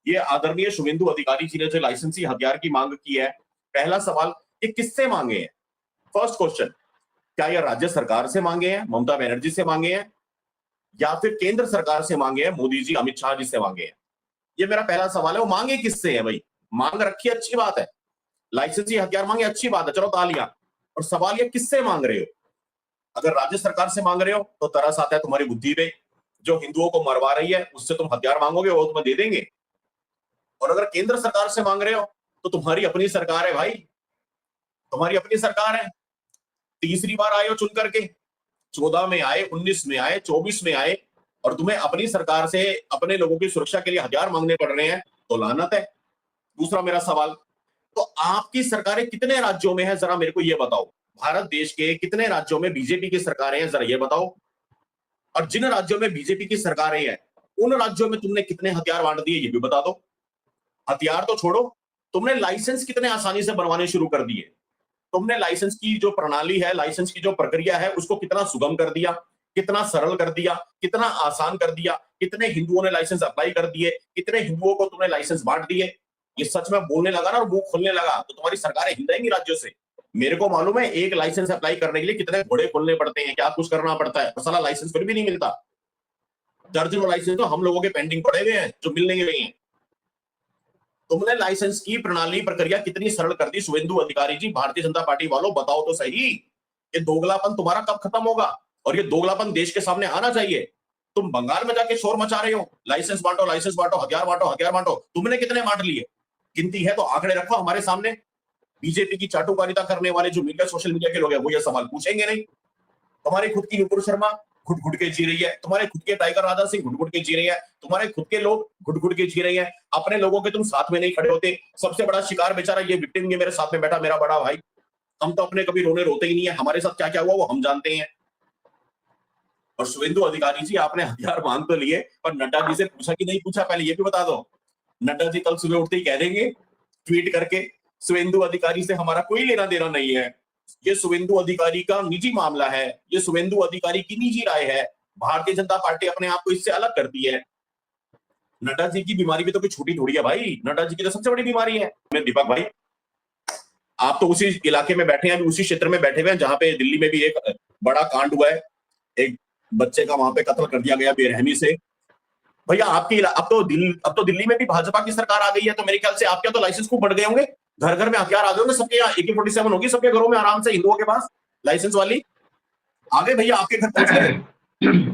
ये आदरणीय शुभेंदु अधिकारी जी ने जो लाइसेंसी हथियार की मांग की है, पहला सवाल, ये किससे मांगे हैं? फर्स्ट क्वेश्चन, क्या ये राज्य सरकार से मांगे हैं, ममता बनर्जी से मांगे हैं, या फिर केंद्र सरकार से मांगे हैं, मोदी जी, अमित शाह जी से मांगे हैं? ये मेरा पहला सवाल है। वो मांगे किससे है भाई? मांग रखी अच्छी बात है, लाइसेंसी हथियार मांगे अच्छी बात है, चलो तालियां। और सवाल ये किससे मांग रहे हो? अगर राज्य सरकार से मांग रहे हो तो तरस आता है तुम्हारी बुद्धि पे, जो हिंदुओं को मरवा रही है उससे तुम हथियार मांगोगे, वो तुम्हें दे देंगे। और अगर केंद्र सरकार से मांग रहे हो तो तुम्हारी अपनी सरकार है भाई, तुम्हारी अपनी सरकार है। तीसरी बार आए हो चुन करके, 14 में आए, 19 में आए, 24 में आए, और तुम्हें अपनी सरकार से अपने लोगों की सुरक्षा के लिए हथियार मांगने पड़ रहे हैं, तो लानत है। दूसरा मेरा सवाल, तो आपकी सरकारें कितने राज्यों में है, जरा मेरे को ये बताओ। भारत देश के कितने राज्यों में बीजेपी की सरकारें हैं, जरा ये बताओ। और जिन राज्यों में बीजेपी की सरकारें हैं, उन राज्यों में तुमने कितने हथियार बांट दिए, ये भी बता दो। हथियार तो छोड़ो, तुमने लाइसेंस कितने आसानी से बनवाने शुरू कर दिए। तुमने लाइसेंस की जो प्रणाली है, लाइसेंस की जो प्रक्रिया है, उसको कितना सुगम कर दिया, कितना सरल कर दिया, कितना आसान कर दिया। कितने हिंदुओं ने लाइसेंस अप्लाई कर दिए, कितने हिंदुओं को तुमने लाइसेंस बांट दिए। ये सच में बोलने लगा ना और मुंह खोलने लगा तो तुम्हारी सरकारें हिल जाएंगी राज्यों से। मेरे को मालूम है एक लाइसेंस अप्लाई करने के लिए कितने घोड़े खोलने पड़ते हैं, क्या कुछ करना पड़ता है, और साला लाइसेंस फिर भी नहीं मिलता। दर्जनों लाइसेंस तो हम लोगों के पेंडिंग पड़े हुए हैं जो मिलने के नहीं है। तुमने लाइसेंस की प्रणाली प्रक्रिया कितनी सरल कर दी शुभेंदु अधिकारी जी, भारतीय जनता पार्टी वालों, बताओ तो सही। ये दोगलापन तुम्हारा कब खत्म होगा? और ये दोगलापन देश के सामने आना चाहिए। तुम बंगाल में जाके शोर मचा रहे हो, लाइसेंस बांटो, लाइसेंस बांटो, हथियार बांटो, हथियार बांटो। तुमने कितने बांट लिए? गिनती है तो आंकड़े रखो हमारे सामने। बीजेपी की चाटुकारिता करने वाले जो मीडिया, सोशल मीडिया के लोग हैं, वो ये सवाल पूछेंगे नहीं। तुम्हारी खुद की नुपुर शर्मा घुट घुट के जी रही है, तुम्हारे खुद के टाइगर राजा सिंह घुट घुट के जी रही है, तुम्हारे खुद के लोग घुट घुट के जी रहे हैं। अपने लोगों के तुम साथ में नहीं खड़े होते। सबसे बड़ा शिकार बेचारा ये विक्टिम, ये मेरे साथ में बैठा मेरा बड़ा भाई। हम तो अपने कभी रोने रोते ही नहीं है, हमारे साथ क्या क्या हुआ वो हम जानते हैं। और शुभेंदु अधिकारी जी, आपने हथियार मांग तो लिए, पर नड्डा जी से पूछा कि नहीं पूछा, पहले ये भी बता दो। नड्डा जी कल सुबह उठते ही कह देंगे ट्वीट करके, शुभेंदु अधिकारी से हमारा कोई लेना देना नहीं है, ये शुभेंदु अधिकारी का निजी मामला है, ये शुभेंदु अधिकारी की निजी राय है, भारतीय जनता पार्टी अपने आप को इससे अलग करती है। नड्डा जी की बीमारी भी तो कोई छोटी थोड़ी है भाई, नड्डा जी की तो सबसे बड़ी बीमारी है। दीपक भाई, आप तो उसी इलाके में बैठे हैं, उसी क्षेत्र में बैठे हुए हैं जहां पे दिल्ली में भी एक बड़ा कांड हुआ है, एक बच्चे का वहां पे कत्ल कर दिया गया बेरहमी से। भैया आपकी अब तो दिल्ली में भी भाजपा की सरकार आ गई है, तो मेरे ख्याल से आपके तो लाइसेंस खूब बढ़ गए होंगे, घर घर में हथियार आ गए होंगे, सबके यहाँ AK-47 होगी सबके घरों में आराम से, हिंदुओं के पास लाइसेंस वाली। आ गए भैया आपके घर पहुंच गए।